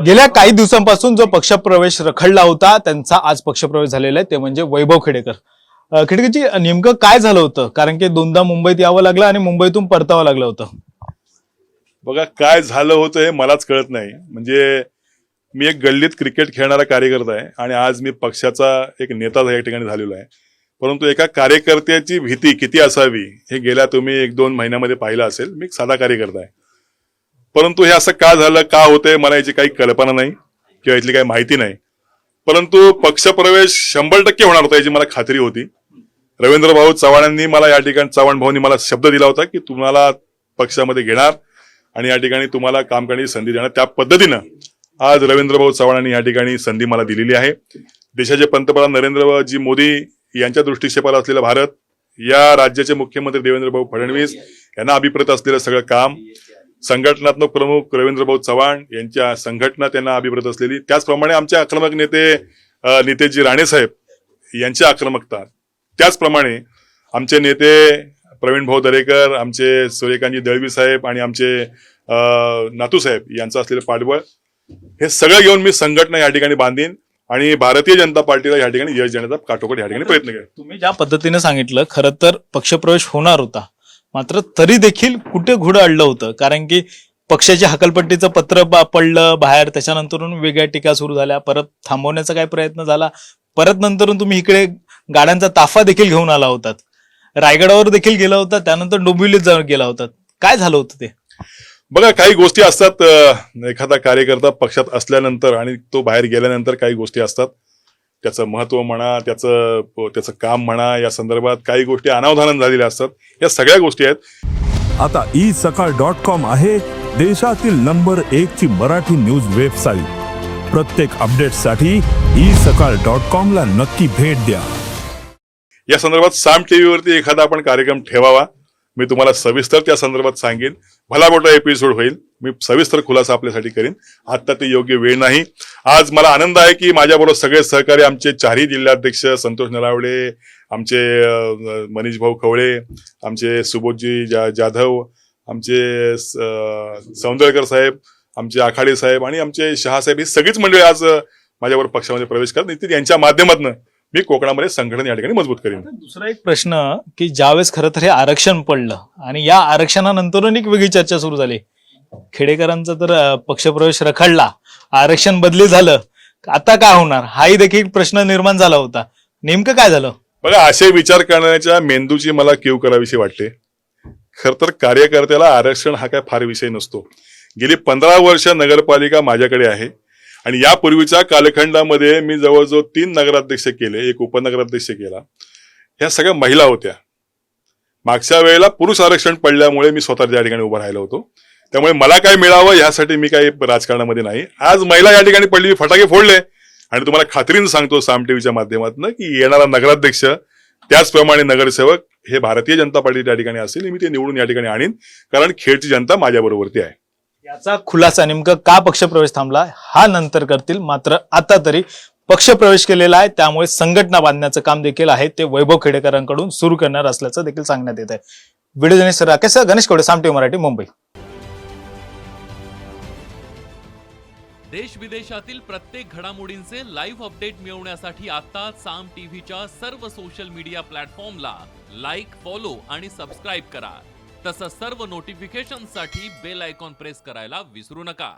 गेल्या काही दिवसांपासून जो पक्षप्रवेश रखडला होता त्यांचा आज पक्षप्रवेश झालेला आहे ते म्हणजे वैभव खेडेकर. खेडेकरजी नेमकं काय झालं होतं? कारण की दोनदा मुंबईत यावं लागलं आणि मुंबईतून परतावं लागलं होतं. बघा काय झालं होतं हे मलाच कळत नाही. म्हणजे मी एक गल्लीत क्रिकेट खेळणारा कार्यकर्ता आहे आणि आज मी पक्षाचा एक नेता या ठिकाणी झालेलो आहे. परंतु एका कार्यकर्त्याची भीती किती असावी हे गेल्या तुम्ही 1-2 महिन्यामध्ये पाहिलं असेल. मी एक साधा कार्यकर्ता आहे, परंतु हे असं का झालं, का होतंय मला याची काही कल्पना नाही किंवा यातली काही माहिती नाही. परंतु पक्षप्रवेश 100% होणार होता याची मला खात्री होती. रवींद्र भाऊ चव्हाणांनी मला या ठिकाणी, चव्हाण भाऊंनी मला शब्द दिला होता की तुम्हाला पक्षामध्ये घेणार आणि या ठिकाणी तुम्हाला काम करण्याची संधी देणार. त्या पद्धतीनं आज रवींद्र भाऊ चव्हाणांनी या ठिकाणी संधी मला दिलेली आहे. देशाचे पंतप्रधान नरेंद्रजी मोदी यांच्या दृष्टिक्षेपाला असलेला भारत, या राज्याचे मुख्यमंत्री देवेंद्र भाऊ फडणवीस यांना अभिप्रेत असलेलं सगळं काम, संघटनात्मक प्रमुख रवींद्र भाऊ चव्हाण यांच्या संघटना त्यांना अभिप्रेत असलेली, त्याचप्रमाणे आमचे आक्रमक नेते नितेशजी राणेसाहेब यांची आक्रमकता, त्याचप्रमाणे आमचे नेते प्रवीण भाऊ दरेकर, आमचे सूर्यकांतजी दळवी साहेब आणि आमचे नातू साहेब यांचं असलेलं पाठबळ, हे सगळं घेऊन मी संघटना या ठिकाणी बांधीन आणि भारतीय जनता पार्टीला या ठिकाणी यश देण्याचा काटोकाट या ठिकाणी प्रयत्न केला. तुम्ही ज्या पद्धतीने सांगितलं, खरं तर पक्षप्रवेश होणार होता, मात्र तरी देखील कुठे घोडं अडलं होतं. कारण की पक्षाच्या हकलपट्टीचं पत्र पडलं बाहेर, त्याच्यानंतरून वेगळ्या टीका सुरू झाल्या, परत थांबवण्याचा काय प्रयत्न झाला, परत नंतरून तुम्ही इकडे गाड्यांचा ताफा देखील घेऊन आला होतात, रायगडावर देखील गेला होता, त्यानंतर डोंबिवलीत जाऊन गेला होता. काय झालं होतं ते? बघा काही गोष्टी असतात, एखादा कार्यकर्ता पक्षात असल्यानंतर आणि तो बाहेर गेल्यानंतर काही गोष्टी असतात, त्याचं महत्व म्हणा, त्याचं काम म्हणा, या संदर्भात काही गोष्टी अनावधानाने झालेल्या असतात. या सगळ्या गोष्टी आहेत. आता isakal.com आहे देशातील नंबर 1 ची मराठी न्यूज वेबसाईट. प्रत्येक अपडेटसाठी isakal.com ला नक्की भेट द्या. या संदर्भात साम टीव्हीवरती एखादा आपण कार्यक्रम ठेवावा. मी तुम्हाला सविस्तर त्या संदर्भात सांगेन. भला मोठा एपिसोड होईल, मी सविस्तर खुलासा आपल्यासाठी करीन. आता ते योग्य वेळ नाही. आज मला आनंद आहे की माझ्याबरोबर सगळे सहकारी, आमचे 4ही जिल्हाध्यक्ष संतोष नलावडे, आमचे मनीष भाऊ खवळे, आमचे सुबोधजी जाधव, आमचे सौंदळकर साहेब, आमचे आखाडे साहेब आणि आमचे शहासाहेब, ही सगळीच मंडळी आज माझ्याबरोबर पक्षामध्ये प्रवेश करतात. यांच्या माध्यमातून मी कोकणामध्ये संघटन या ठिकाणी मजबूत करेन. दुसरा एक प्रश्न की ज्यावेळेस खरं तर हे आरक्षण पडलं आणि या आरक्षणानंतरून एक वेगळी चर्चा सुरू झाली. खेडेकरांचा तर पक्षप्रवेश रखडला, आरक्षण बदली झालं, आता काय होणार हाही देखील प्रश्न निर्माण झाला होता. नेमकं काय झालं? बघा, असे विचार करण्याच्या मेंदूची मला कीव करावीशी वाटते. खर तर कार्यकर्त्याला आरक्षण हा काय फार विषय नसतो. गेली 15 वर्ष नगरपालिका माझ्याकडे आहे आणि यापूर्वीच्या कालखंडामध्ये मी जवळजवळ 3 नगराध्यक्ष केले, 1 उपनगराध्यक्ष केला. ह्या सगळ्या महिला होत्या. मागच्या वेळेला पुरुष आरक्षण पडल्यामुळे मी स्वतः त्या ठिकाणी उभा राहिलो होतो. त्यामुळे मला काय मिळावं यासाठी मी काही राजकारणामध्ये नाही. आज महिला या ठिकाणी पडली, फटाके फोडले आणि तुम्हाला खात्रीने सांगतो साम टीव्हीच्या माध्यमातून की येणारा नगराध्यक्ष त्याचप्रमाणे नगरसेवक हे भारतीय जनता पार्टी त्या ठिकाणी असेल. मी ते निवडून या ठिकाणी आणीन, कारण खेडची जनता माझ्याबरोबरती आहे. याचा खुलासा नेमकं का पक्षप्रवेश थांबला हा नंतर करतील, मात्र आता तरी पक्षप्रवेश केलेला आहे, त्यामुळे संघटना बांधण्याचं काम देखील आहे ते वैभव खेडेकरांकडून सुरू करणार असल्याचं देखील सांगण्यात येत आहे. व्हिडिओ जर्नलिस्ट राकेश गणेश कवडे, साम टीव्ही मराठी, मुंबई. देश विदेशातील प्रत्येक घडामोडींचे लाईव्ह अपडेट मिळवण्यासाठी आता साम टीव्हीच्या सर्व सोशल मीडिया प्लॅटफॉर्मला लाईक, फॉलो आणि सबस्क्राईब करा. तसंच सर्व नोटिफिकेशनसाठी बेल आयकॉन प्रेस करायला विसरू नका.